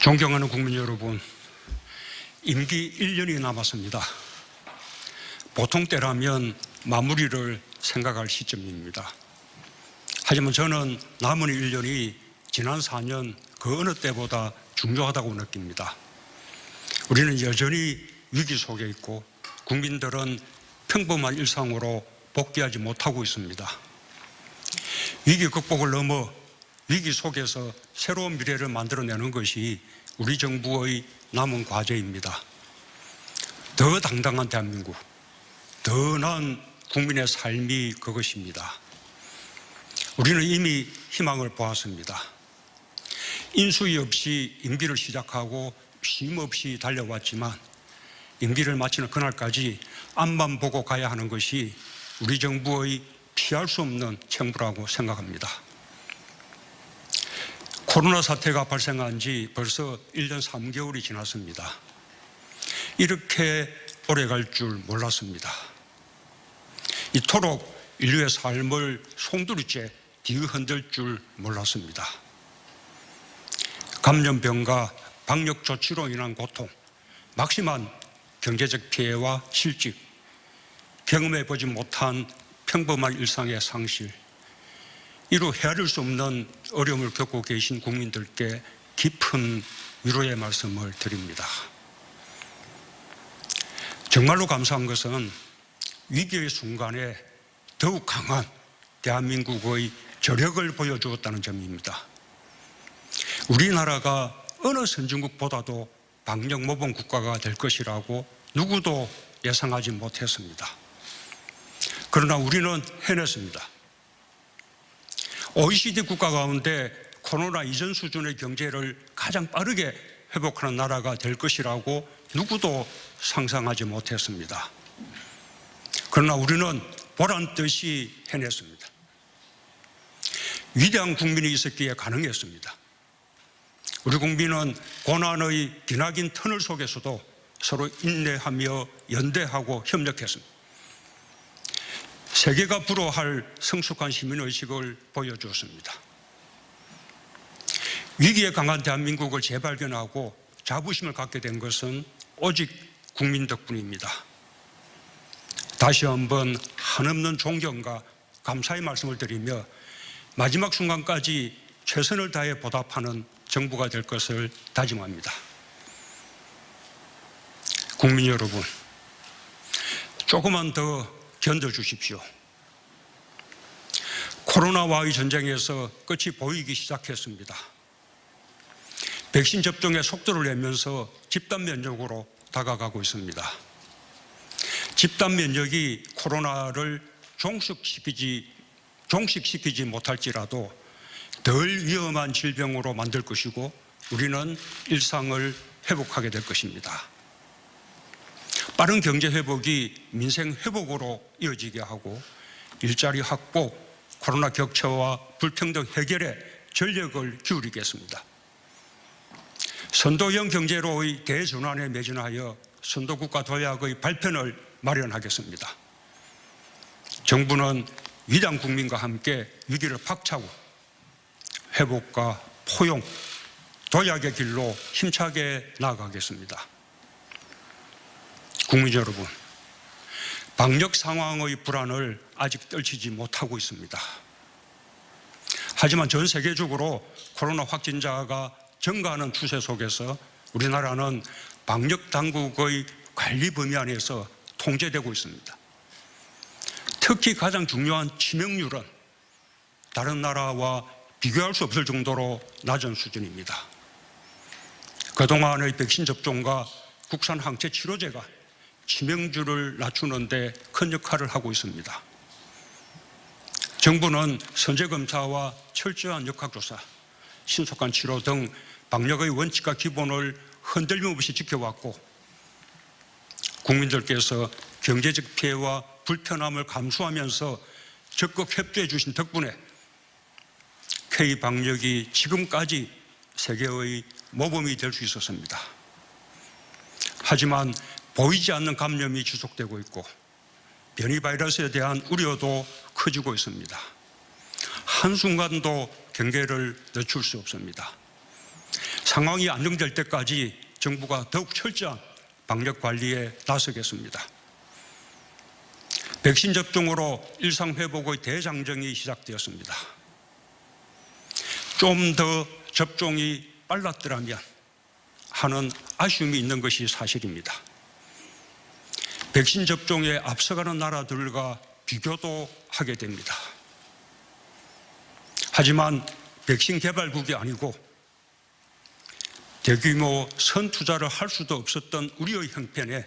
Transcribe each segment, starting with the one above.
존경하는 국민 여러분, 임기 1년이 남았습니다. 보통 때라면 마무리를 생각할 시점입니다. 하지만 저는 남은 1년이 지난 4년 그 어느 때보다 중요하다고 느낍니다. 우리는 여전히 위기 속에 있고 국민들은 평범한 일상으로 복귀하지 못하고 있습니다. 위기 극복을 넘어 위기 속에서 새로운 미래를 만들어내는 것이 우리 정부의 남은 과제입니다. 더 당당한 대한민국, 더 나은 국민의 삶이 그것입니다. 우리는 이미 희망을 보았습니다. 인수위 없이 임기를 시작하고 쉼 없이 달려왔지만 임기를 마치는 그날까지 앞만 보고 가야 하는 것이 우리 정부의 피할 수 없는 책무라고 생각합니다. 코로나 사태가 발생한 지 벌써 1년 3개월이 지났습니다. 이렇게 오래 갈 줄 몰랐습니다. 이토록 인류의 삶을 송두리째 뒤흔들 줄 몰랐습니다. 감염병과 방역 조치로 인한 고통, 막심한 경제적 피해와 실직, 경험해보지 못한 평범한 일상의 상실, 이루 헤아릴 수 없는 어려움을 겪고 계신 국민들께 깊은 위로의 말씀을 드립니다. 정말로 감사한 것은 위기의 순간에 더욱 강한 대한민국의 저력을 보여주었다는 점입니다. 우리나라가 어느 선진국보다도 방역 모범 국가가 될 것이라고 누구도 예상하지 못했습니다. 그러나 우리는 해냈습니다. OECD 국가 가운데 코로나 이전 수준의 경제를 가장 빠르게 회복하는 나라가 될 것이라고 누구도 상상하지 못했습니다. 그러나 우리는 보란듯이 해냈습니다. 위대한 국민이 있었기에 가능했습니다. 우리 국민은 고난의 기나긴 터널 속에서도 서로 인내하며 연대하고 협력했습니다. 세계가 부러워할 성숙한 시민의식을 보여주었습니다. 위기에 강한 대한민국을 재발견하고 자부심을 갖게 된 것은 오직 국민 덕분입니다. 다시 한번 한없는 존경과 감사의 말씀을 드리며 마지막 순간까지 최선을 다해 보답하는 정부가 될 것을 다짐합니다. 국민 여러분, 조금만 더 견뎌주십시오. 코로나와의 전쟁에서 끝이 보이기 시작했습니다. 백신 접종의 속도를 내면서 집단 면역으로 다가가고 있습니다. 집단 면역이 코로나를 종식시키지 못할지라도 덜 위험한 질병으로 만들 것이고 우리는 일상을 회복하게 될 것입니다. 빠른 경제 회복이 민생 회복으로 이어지게 하고 일자리 확보, 코로나 격차와 불평등 해결에 전력을 기울이겠습니다. 선도형 경제로의 대전환에 매진하여 선도국가 도약의 발편을 마련하겠습니다. 정부는 위대한 국민과 함께 위기를 박차고 회복과 포용, 도약의 길로 힘차게 나아가겠습니다. 국민 여러분, 방역 상황의 불안을 아직 떨치지 못하고 있습니다. 하지만 전 세계적으로 코로나 확진자가 증가하는 추세 속에서 우리나라는 방역 당국의 관리 범위 안에서 통제되고 있습니다. 특히 가장 중요한 치명률은 다른 나라와 비교할 수 없을 정도로 낮은 수준입니다. 그동안의 백신 접종과 국산 항체 치료제가 치명률을 낮추는 데 큰 역할을 하고 있습니다. 정부는 선제검사와 철저한 역학조사, 신속한 치료 등 방역의 원칙과 기본을 흔들림 없이 지켜왔고 국민들께서 경제적 피해와 불편함을 감수하면서 적극 협조해 주신 덕분에 K방역이 지금까지 세계의 모범이 될 수 있었습니다. 하지만 보이지 않는 감염이 지속되고 있고 변이 바이러스에 대한 우려도 커지고 있습니다. 한순간도 경계를 늦출 수 없습니다. 상황이 안정될 때까지 정부가 더욱 철저한 방역 관리에 나서겠습니다. 백신 접종으로 일상회복의 대장정이 시작되었습니다. 좀 더 접종이 빨랐더라면 하는 아쉬움이 있는 것이 사실입니다. 백신 접종에 앞서가는 나라들과 비교도 하게 됩니다. 하지만 백신 개발국이 아니고 대규모 선투자를 할 수도 없었던 우리의 형편에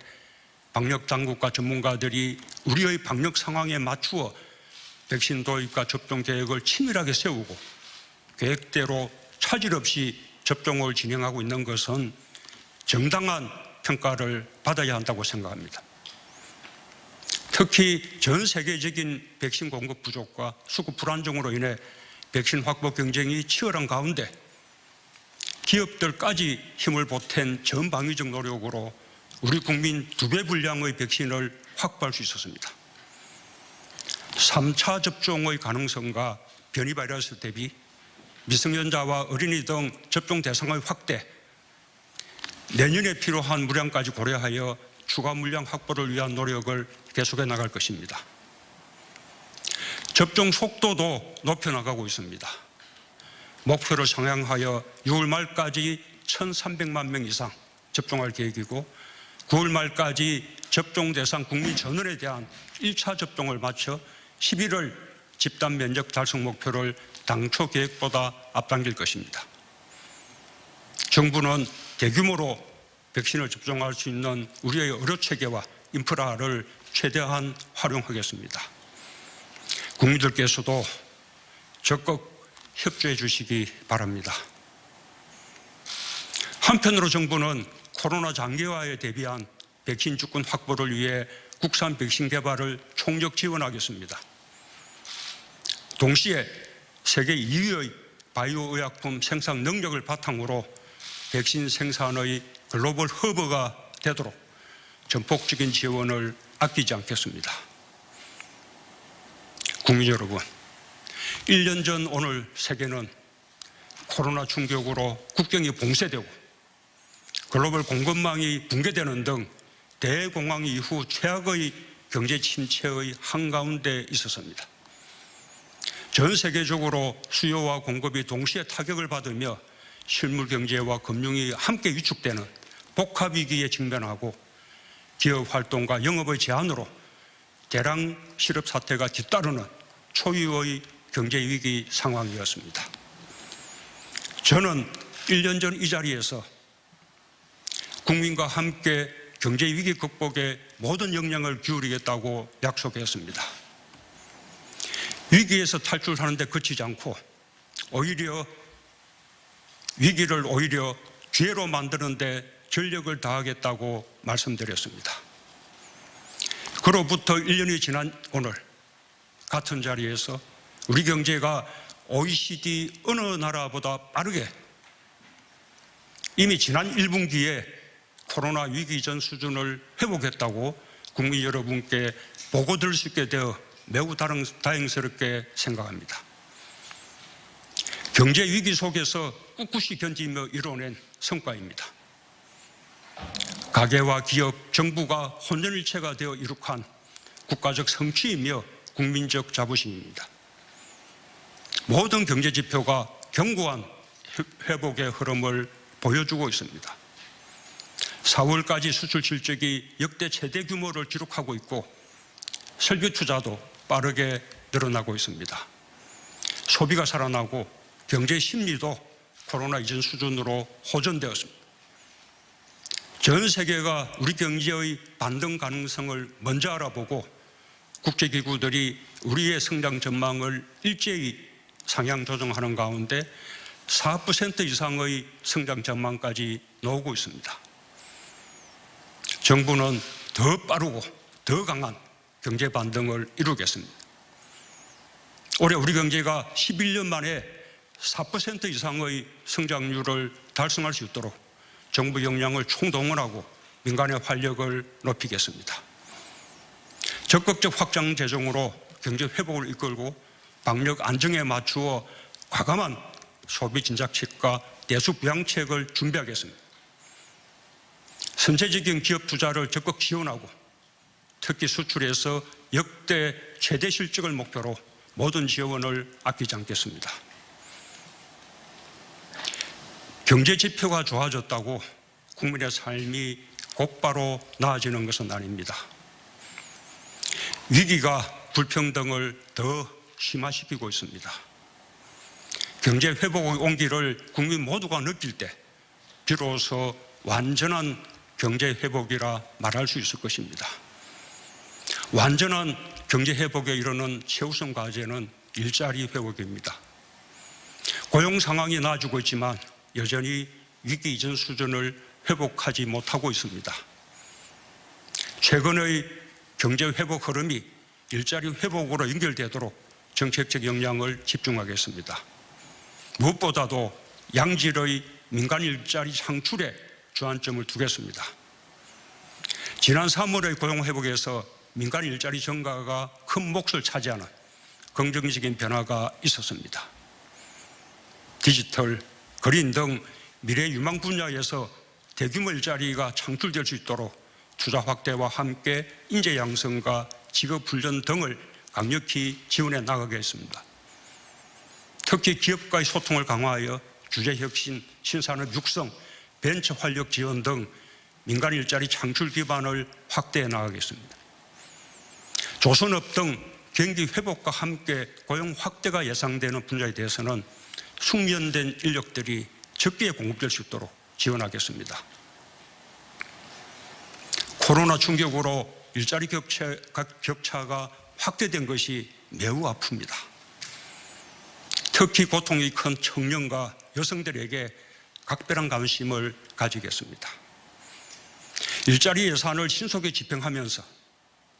방역당국과 전문가들이 우리의 방역 상황에 맞추어 백신 도입과 접종 계획을 치밀하게 세우고 계획대로 차질 없이 접종을 진행하고 있는 것은 정당한 평가를 받아야 한다고 생각합니다. 특히 전 세계적인 백신 공급 부족과 수급 불안정으로 인해 백신 확보 경쟁이 치열한 가운데 기업들까지 힘을 보탠 전방위적 노력으로 우리 국민 2배 분량의 백신을 확보할 수 있었습니다. 3차 접종의 가능성과 변이 바이러스 대비 미성년자와 어린이 등 접종 대상의 확대, 내년에 필요한 물량까지 고려하여 추가 물량 확보를 위한 노력을 계속해 나갈 것입니다. 접종 속도도 높여나가고 있습니다. 목표를 상향하여 6월 말까지 1,300만 명 이상 접종할 계획이고 9월 말까지 접종 대상 국민 전원에 대한 1차 접종을 마쳐 11월 집단 면역 달성 목표를 당초 계획보다 앞당길 것입니다. 정부는 대규모로 백신을 접종할 수 있는 우리의 의료체계와 인프라를 최대한 활용하겠습니다. 국민들께서도 적극 협조해 주시기 바랍니다. 한편으로 정부는 코로나 장기화에 대비한 백신 주권 확보를 위해 국산 백신 개발을 총력 지원하겠습니다. 동시에 세계 2위의 바이오 의약품 생산 능력을 바탕으로 백신 생산의 글로벌 허브가 되도록 전폭적인 지원을 아끼지 않겠습니다. 국민 여러분, 1년 전 오늘 세계는 코로나 충격으로 국경이 봉쇄되고 글로벌 공급망이 붕괴되는 등 대공황 이후 최악의 경제 침체의 한가운데 있었습니다. 전 세계적으로 수요와 공급이 동시에 타격을 받으며 실물 경제와 금융이 함께 위축되는 복합위기에 직면하고 기업 활동과 영업의 제한으로 대량 실업 사태가 뒤따르는 초유의 경제위기 상황이었습니다. 저는 1년 전 이 자리에서 국민과 함께 경제위기 극복에 모든 역량을 기울이겠다고 약속했습니다. 위기에서 탈출하는 데 그치지 않고 위기를 오히려 기회로 만드는 데 전력을 다하겠다고 말씀드렸습니다. 그로부터 1년이 지난 오늘 같은 자리에서 우리 경제가 OECD 어느 나라보다 빠르게 이미 지난 1분기에 코로나 위기 전 수준을 회복했다고 국민 여러분께 보고 드릴 수 있게 되어 매우 다행스럽게 생각합니다. 경제 위기 속에서 꿋꿋이 견디며 이뤄낸 성과입니다. 가계와 기업, 정부가 혼연일체가 되어 이룩한 국가적 성취이며 국민적 자부심입니다. 모든 경제 지표가 견고한 회복의 흐름을 보여주고 있습니다. 4월까지 수출 실적이 역대 최대 규모를 기록하고 있고 설비 투자도 빠르게 늘어나고 있습니다. 소비가 살아나고 경제 심리도 코로나 이전 수준으로 호전되었습니다. 전 세계가 우리 경제의 반등 가능성을 먼저 알아보고 국제기구들이 우리의 성장 전망을 일제히 상향 조정하는 가운데 4% 이상의 성장 전망까지 나오고 있습니다. 정부는 더 빠르고 더 강한 경제 반등을 이루겠습니다. 올해 우리 경제가 11년 만에 4% 이상의 성장률을 달성할 수 있도록 정부 역량을 총동원하고 민간의 활력을 높이겠습니다. 적극적 확장 재정으로 경제 회복을 이끌고 방역 안정에 맞추어 과감한 소비 진작책과 대수 부양책을 준비하겠습니다. 선제적인 기업 투자를 적극 지원하고 특히 수출에서 역대 최대 실적을 목표로 모든 지원을 아끼지 않겠습니다. 경제 지표가 좋아졌다고 국민의 삶이 곧바로 나아지는 것은 아닙니다. 위기가 불평등을 더 심화시키고 있습니다. 경제 회복의 온기를 국민 모두가 느낄 때 비로소 완전한 경제 회복이라 말할 수 있을 것입니다. 완전한 경제 회복에 이르는 최우선 과제는 일자리 회복입니다. 고용 상황이 나아지고 있지만 여전히 위기 이전 수준을 회복하지 못하고 있습니다. 최근의 경제 회복 흐름이 일자리 회복으로 연결되도록 정책적 역량을 집중하겠습니다. 무엇보다도 양질의 민간 일자리 창출에 주안점을 두겠습니다. 지난 3월의 고용 회복에서 민간 일자리 증가가 큰 몫을 차지하는 긍정적인 변화가 있었습니다. 디지털, 그린 등 미래 유망 분야에서 대규모 일자리가 창출될 수 있도록 투자 확대와 함께 인재 양성과 직업 훈련 등을 강력히 지원해 나가겠습니다. 특히 기업과의 소통을 강화하여 규제 혁신, 신산업 육성, 벤처 활력 지원 등 민간 일자리 창출 기반을 확대해 나가겠습니다. 조선업 등 경기 회복과 함께 고용 확대가 예상되는 분야에 대해서는 숙련된 인력들이 적기에 공급될 수 있도록 지원하겠습니다. 코로나 충격으로 일자리 격차가 확대된 것이 매우 아픕니다. 특히 고통이 큰 청년과 여성들에게 각별한 관심을 가지겠습니다. 일자리 예산을 신속히 집행하면서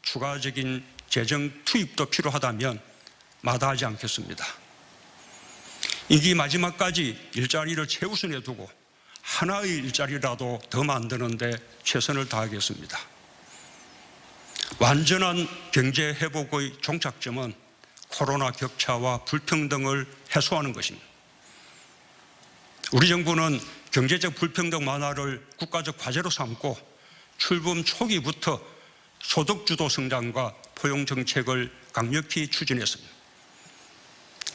추가적인 재정 투입도 필요하다면 마다하지 않겠습니다. 임기 마지막까지 일자리를 최우선에 두고 하나의 일자리라도 더 만드는 데 최선을 다하겠습니다. 완전한 경제 회복의 종착점은 코로나 격차와 불평등을 해소하는 것입니다. 우리 정부는 경제적 불평등 완화를 국가적 과제로 삼고 출범 초기부터 소득주도 성장과 포용 정책을 강력히 추진했습니다.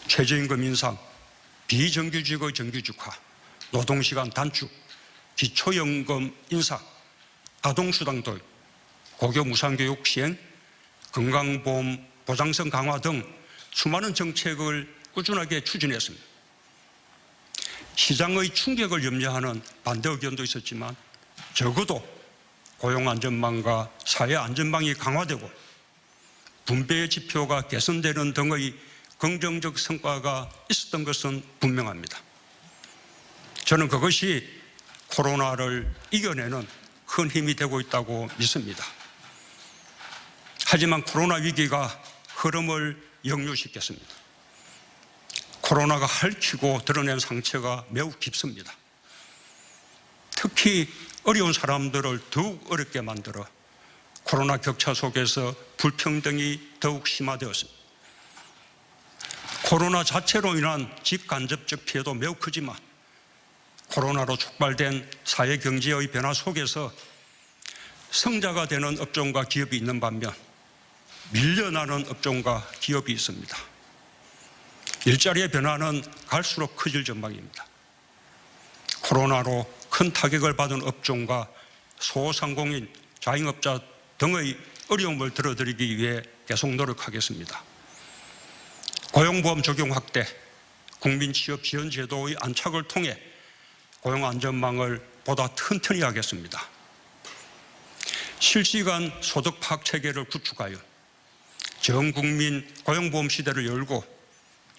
최저임금 인상, 비정규직의 정규직화, 노동시간 단축, 기초연금 인상, 아동수당 도입, 고교 무상교육 시행, 건강보험 보장성 강화 등 수많은 정책을 꾸준하게 추진했습니다. 시장의 충격을 염려하는 반대 의견도 있었지만 적어도 고용안전망과 사회안전망이 강화되고 분배의 지표가 개선되는 등의 긍정적 성과가 있었던 것은 분명합니다. 저는 그것이 코로나를 이겨내는 큰 힘이 되고 있다고 믿습니다. 하지만 코로나 위기가 흐름을 역류시켰습니다. 코로나가 핥히고 드러낸 상처가 매우 깊습니다. 특히 어려운 사람들을 더욱 어렵게 만들어 코로나 격차 속에서 불평등이 더욱 심화되었습니다. 코로나 자체로 인한 직간접적 피해도 매우 크지만 코로나로 촉발된 사회 경제의 변화 속에서 성자가 되는 업종과 기업이 있는 반면 밀려나는 업종과 기업이 있습니다. 일자리의 변화는 갈수록 커질 전망입니다. 코로나로 큰 타격을 받은 업종과 소상공인, 자영업자 등의 어려움을 덜어드리기 위해 계속 노력하겠습니다. 고용보험 적용 확대, 국민취업지원제도의 안착을 통해 고용안전망을 보다 튼튼히 하겠습니다. 실시간 소득 파악 체계를 구축하여 전국민 고용보험 시대를 열고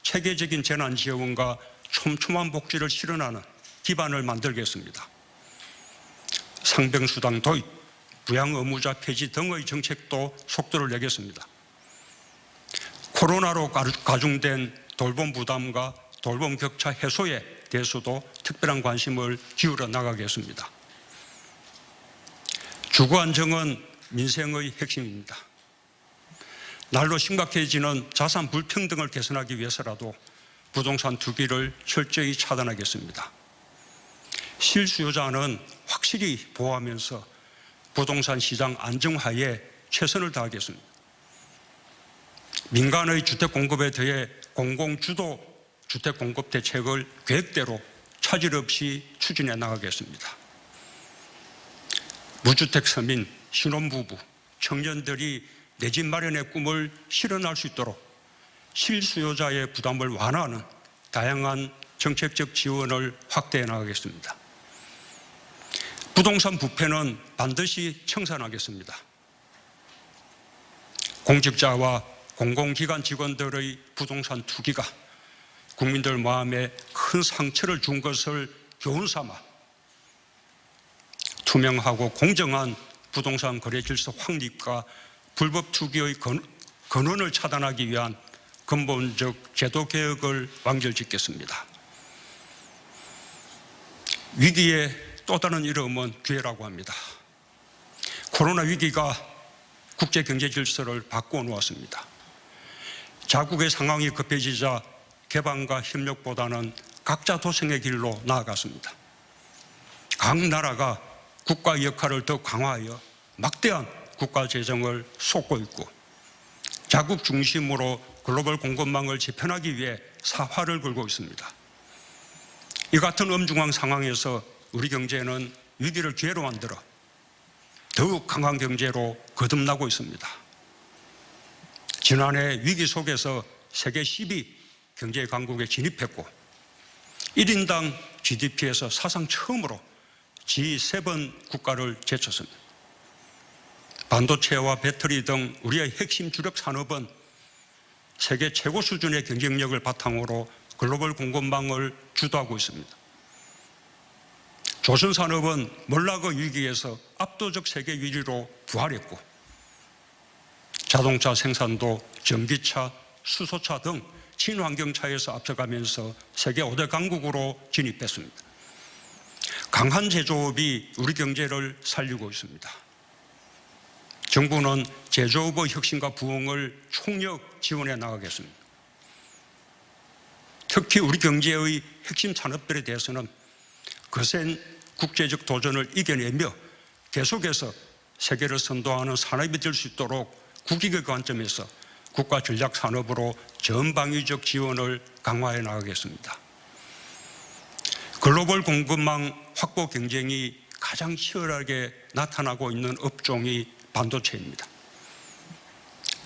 체계적인 재난지원과 촘촘한 복지를 실현하는 기반을 만들겠습니다. 상병수당 도입, 부양의무자 폐지 등의 정책도 속도를 내겠습니다. 코로나로 가중된 돌봄 부담과 돌봄 격차 해소에 대해서도 특별한 관심을 기울여 나가겠습니다. 주거 안정은 민생의 핵심입니다. 날로 심각해지는 자산 불평등을 개선하기 위해서라도 부동산 투기를 철저히 차단하겠습니다. 실수요자는 확실히 보호하면서 부동산 시장 안정화에 최선을 다하겠습니다. 민간의 주택 공급에 더해 공공주도 주택 공급 대책을 계획대로 차질 없이 추진해 나가겠습니다. 무주택 서민, 신혼부부, 청년들이 내 집 마련의 꿈을 실현할 수 있도록 실수요자의 부담을 완화하는 다양한 정책적 지원을 확대해 나가겠습니다. 부동산 부패는 반드시 청산하겠습니다. 공직자와 공공기관 직원들의 부동산 투기가 국민들 마음에 큰 상처를 준 것을 교훈 삼아 투명하고 공정한 부동산 거래 질서 확립과 불법 투기의 근원을 차단하기 위한 근본적 제도 개혁을 완결짓겠습니다. 위기의 또 다른 이름은 기회라고 합니다. 코로나 위기가 국제 경제 질서를 바꾸어 놓았습니다. 자국의 상황이 급해지자 개방과 협력보다는 각자 도생의 길로 나아갔습니다. 각 나라가 국가 역할을 더 강화하여 막대한 국가 재정을 쏟고 있고 자국 중심으로 글로벌 공급망을 재편하기 위해 사활을 걸고 있습니다. 이 같은 엄중한 상황에서 우리 경제는 위기를 기회로 만들어 더욱 강한 경제로 거듭나고 있습니다. 지난해 위기 속에서 세계 10위 경제 강국에 진입했고 1인당 GDP에서 사상 처음으로 G7 국가를 제쳤습니다. 반도체와 배터리 등 우리의 핵심 주력 산업은 세계 최고 수준의 경쟁력을 바탕으로 글로벌 공급망을 주도하고 있습니다. 조선산업은 몰락의 위기에서 압도적 세계 1위로 부활했고 자동차 생산도 전기차, 수소차 등 친환경차에서 앞서가면서 세계 5대 강국으로 진입했습니다. 강한 제조업이 우리 경제를 살리고 있습니다. 정부는 제조업의 혁신과 부흥을 총력 지원해 나가겠습니다. 특히 우리 경제의 핵심 산업들에 대해서는 거센 국제적 도전을 이겨내며 계속해서 세계를 선도하는 산업이 될 수 있도록 국익의 관점에서 국가 전략 산업으로 전방위적 지원을 강화해 나가겠습니다. 글로벌 공급망 확보 경쟁이 가장 치열하게 나타나고 있는 업종이 반도체입니다.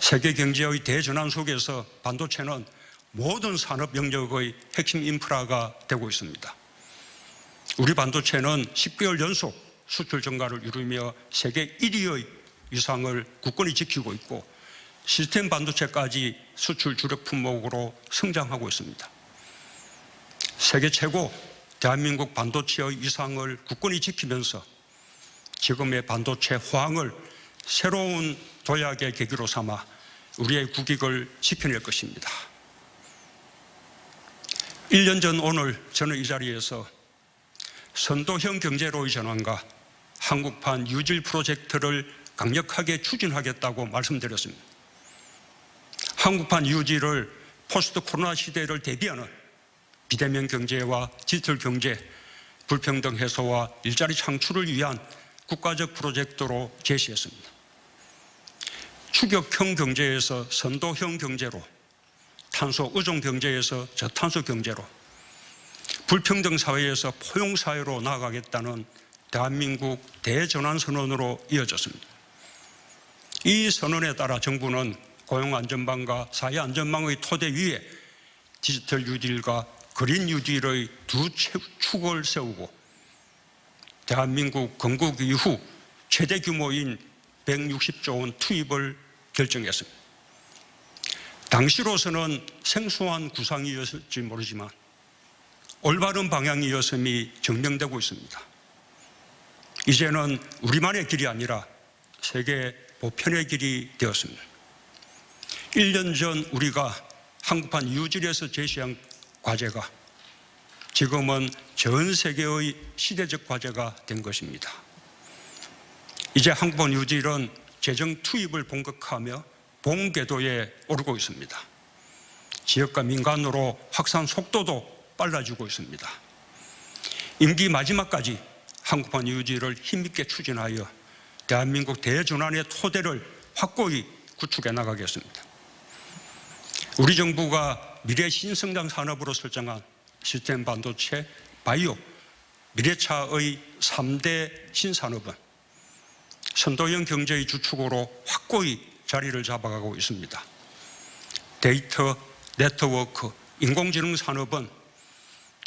세계 경제의 대전환 속에서 반도체는 모든 산업 영역의 핵심 인프라가 되고 있습니다. 우리 반도체는 10개월 연속 수출 증가를 이루며 세계 1위의 위상을 굳건히 지키고 있고 시스템 반도체까지 수출 주력 품목으로 성장하고 있습니다. 세계 최고 대한민국 반도체의 위상을 굳건히 지키면서 지금의 반도체 호황을 새로운 도약의 계기로 삼아 우리의 국익을 지켜낼 것입니다. 1년 전 오늘 저는 이 자리에서 선도형 경제로의 전환과 한국판 유질 프로젝트를 강력하게 추진하겠다고 말씀드렸습니다. 한국판 유질을 포스트 코로나 시대를 대비하는 비대면 경제와 디지털 경제, 불평등 해소와 일자리 창출을 위한 국가적 프로젝트로 제시했습니다. 추격형 경제에서 선도형 경제로, 탄소 의존 경제에서 저탄소 경제로, 불평등 사회에서 포용 사회로 나아가겠다는 대한민국 대전환 선언으로 이어졌습니다. 이 선언에 따라 정부는 고용안전망과 사회안전망의 토대 위에 디지털 뉴딜과 그린 뉴딜의 두 축을 세우고 대한민국 건국 이후 최대 규모인 160조 원 투입을 결정했습니다. 당시로서는 생소한 구상이었을지 모르지만 올바른 방향이었음이 증명되고 있습니다. 이제는 우리만의 길이 아니라 세계 보편의 길이 되었습니다. 1년 전 우리가 한국판 유질에서 제시한 과제가 지금은 전 세계의 시대적 과제가 된 것입니다. 이제 한국판 유질은 재정 투입을 본격화하며 본궤도에 오르고 있습니다. 지역과 민간으로 확산 속도도 빨라지고 있습니다. 임기 마지막까지 한국판 유지를 힘있게 추진하여 대한민국 대전환의 토대를 확고히 구축해 나가겠습니다. 우리 정부가 미래 신성장 산업으로 설정한 시스템 반도체, 바이오, 미래차의 3대 신산업은 선도형 경제의 주축으로 확고히 자리를 잡아가고 있습니다. 데이터, 네트워크, 인공지능 산업은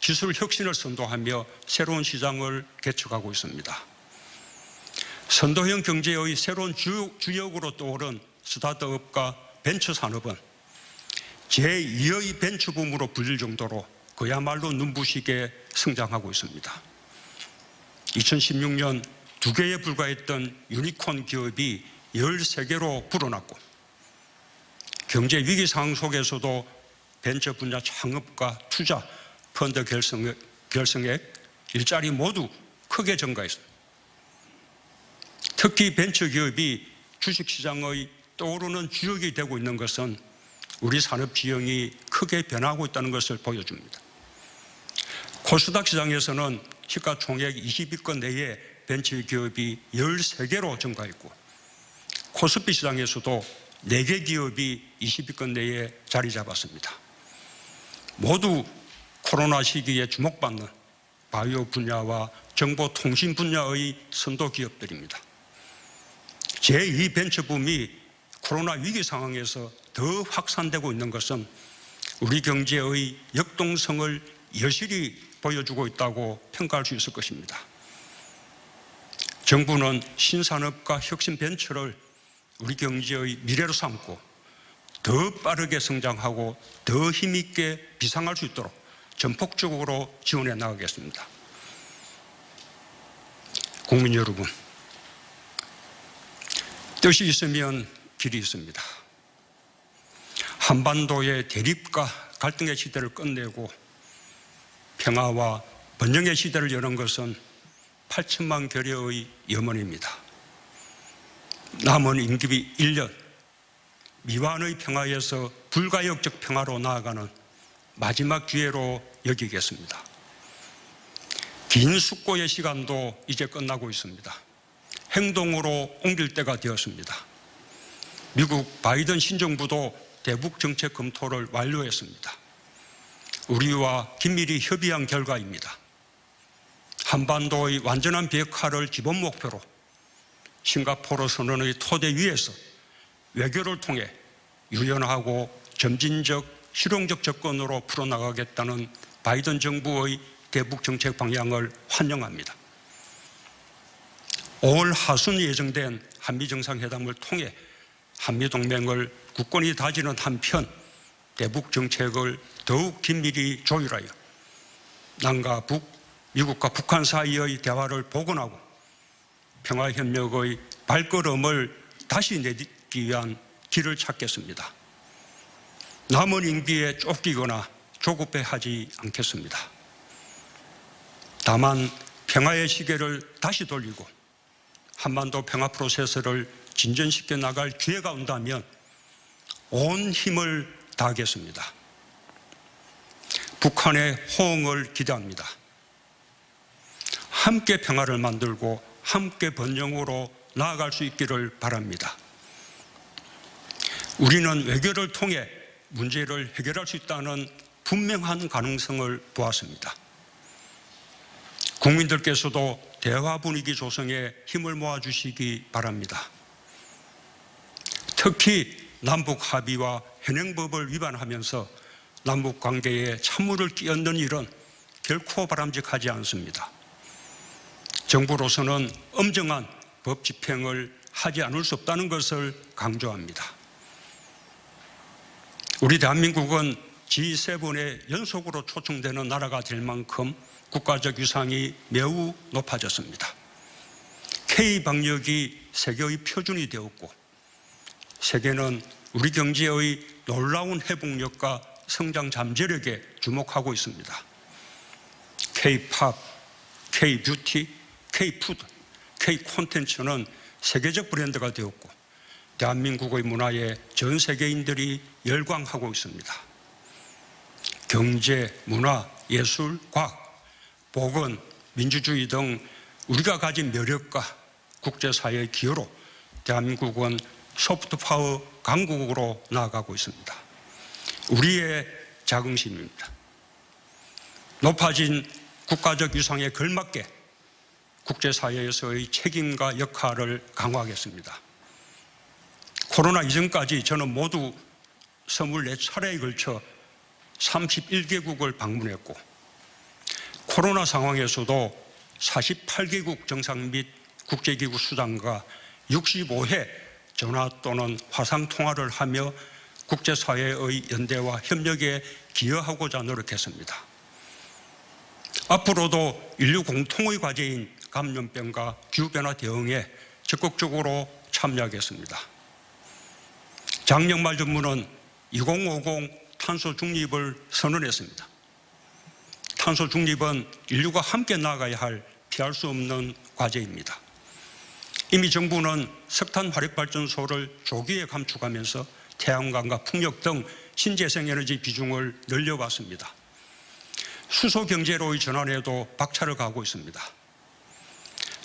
기술 혁신을 선도하며 새로운 시장을 개척하고 있습니다. 선도형 경제의 새로운 주역으로 떠오른 스타트업과 벤처 산업은 제2의 벤처붐으로 불릴 정도로 그야말로 눈부시게 성장하고 있습니다. 2016년 2개에 불과했던 유니콘 기업이 13개로 불어났고, 경제 위기 상황 속에서도 벤처 분야 창업과 투자, 펀드 결성액, 일자리 모두 크게 증가했습니다. 특히 벤처 기업이 주식시장의 떠오르는 주역이 되고 있는 것은 우리 산업 지형이 크게 변하고 있다는 것을 보여줍니다. 코스닥 시장에서는 시가총액 20위권 내에 벤처 기업이 13개로 증가했고, 코스피 시장에서도 4개 기업이 20위권 내에 자리 잡았습니다. 모두 코로나 시기에 주목받는 바이오 분야와 정보통신 분야의 선도 기업들입니다. 제2 벤처붐이 코로나 위기 상황에서 더 확산되고 있는 것은 우리 경제의 역동성을 여실히 보여주고 있다고 평가할 수 있을 것입니다. 정부는 신산업과 혁신 벤처를 우리 경제의 미래로 삼고 더 빠르게 성장하고 더 힘있게 비상할 수 있도록 전폭적으로 지원해 나가겠습니다. 국민 여러분, 뜻이 있으면 길이 있습니다. 한반도의 대립과 갈등의 시대를 끝내고 평화와 번영의 시대를 여는 것은 8천만 결여의 염원입니다. 남은 임기 1년, 미완의 평화에서 불가역적 평화로 나아가는 마지막 기회로 여기겠습니다. 긴 숙고의 시간도 이제 끝나고 있습니다. 행동으로 옮길 때가 되었습니다. 미국 바이든 신정부도 대북 정책 검토를 완료했습니다. 우리와 긴밀히 협의한 결과입니다. 한반도의 완전한 비핵화를 기본 목표로 싱가포르 선언의 토대 위에서 외교를 통해 유연하고 점진적, 실용적 접근으로 풀어나가겠다는 바이든 정부의 대북 정책 방향을 환영합니다. 5월 하순 예정된 한미정상회담을 통해 한미동맹을 굳건히 다지는 한편 대북 정책을 더욱 긴밀히 조율하여 남과 북, 미국과 북한 사이의 대화를 복원하고 평화협력의 발걸음을 다시 내딛기 위한 길을 찾겠습니다. 남은 임기에 쫓기거나 조급해하지 않겠습니다. 다만 평화의 시계를 다시 돌리고 한반도 평화 프로세스를 진전시켜 나갈 기회가 온다면 온 힘을 다하겠습니다. 북한의 호응을 기대합니다. 함께 평화를 만들고 함께 번영으로 나아갈 수 있기를 바랍니다. 우리는 외교를 통해 문제를 해결할 수 있다는 분명한 가능성을 보았습니다. 국민들께서도 대화 분위기 조성에 힘을 모아주시기 바랍니다. 특히 남북 합의와 현행법을 위반하면서 남북 관계에 찬물을 끼얹는 일은 결코 바람직하지 않습니다. 정부로서는 엄정한 법 집행을 하지 않을 수 없다는 것을 강조합니다. 우리 대한민국은 G7에 연속으로 초청되는 나라가 될 만큼 국가적 위상이 매우 높아졌습니다. K-방역이 세계의 표준이 되었고 세계는 우리 경제의 놀라운 회복력과 성장 잠재력에 주목하고 있습니다. K-팝, K-뷰티, K-푸드, K-콘텐츠는 세계적 브랜드가 되었고 대한민국의 문화에 전 세계인들이 열광하고 있습니다. 경제, 문화, 예술, 과학, 보건, 민주주의 등 우리가 가진 매력과 국제사회의 기여로 대한민국은 소프트파워 강국으로 나아가고 있습니다. 우리의 자긍심입니다. 높아진 국가적 위상에 걸맞게 국제사회에서의 책임과 역할을 강화하겠습니다. 코로나 이전까지 저는 모두 24차례에 걸쳐 31개국을 방문했고, 코로나 상황에서도 48개국 정상 및 국제기구 수장과 65회 전화 또는 화상통화를 하며 국제사회의 연대와 협력에 기여하고자 노력했습니다. 앞으로도 인류 공통의 과제인 감염병과 기후변화 대응에 적극적으로 참여하겠습니다. 작년 말 정부는 2050 탄소 중립을 선언했습니다. 탄소 중립은 인류가 함께 나아가야 할 피할 수 없는 과제입니다. 이미 정부는 석탄 화력발전소를 조기에 감축하면서 태양광과 풍력 등 신재생에너지 비중을 늘려왔습니다. 수소경제로의 전환에도 박차를 가하고 있습니다.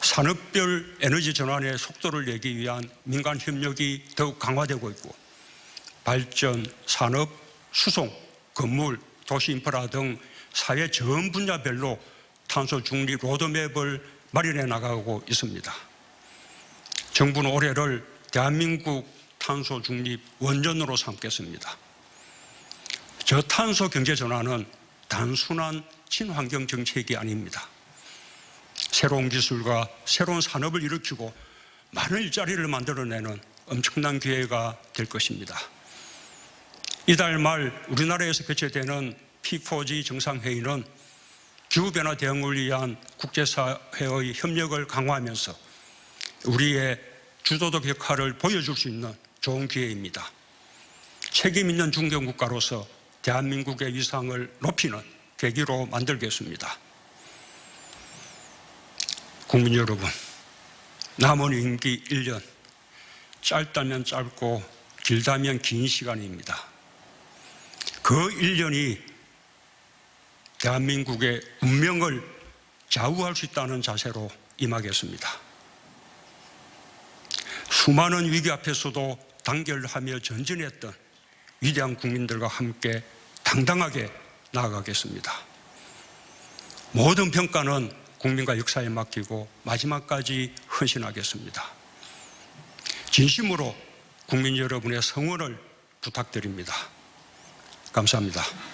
산업별 에너지 전환의 속도를 내기 위한 민간 협력이 더욱 강화되고 있고, 발전, 산업, 수송, 건물, 도시 인프라 등 사회 전 분야별로 탄소 중립 로드맵을 마련해 나가고 있습니다. 정부는 올해를 대한민국 탄소 중립 원년으로 삼겠습니다. 저탄소 경제 전환은 단순한 친환경 정책이 아닙니다. 새로운 기술과 새로운 산업을 일으키고 많은 일자리를 만들어내는 엄청난 기회가 될 것입니다. 이달 말 우리나라에서 개최되는 P4G 정상회의는 기후변화 대응을 위한 국제사회의 협력을 강화하면서 우리의 주도적 역할을 보여줄 수 있는 좋은 기회입니다. 책임 있는 중견국가로서 대한민국의 위상을 높이는 계기로 만들겠습니다. 국민 여러분, 남은 임기 1년, 짧다면 짧고 길다면 긴 시간입니다. 그 1년이 대한민국의 운명을 좌우할 수 있다는 자세로 임하겠습니다. 수많은 위기 앞에서도 단결하며 전진했던 위대한 국민들과 함께 당당하게 나아가겠습니다. 모든 평가는 국민과 역사에 맡기고 마지막까지 헌신하겠습니다. 진심으로 국민 여러분의 성원을 부탁드립니다. 감사합니다.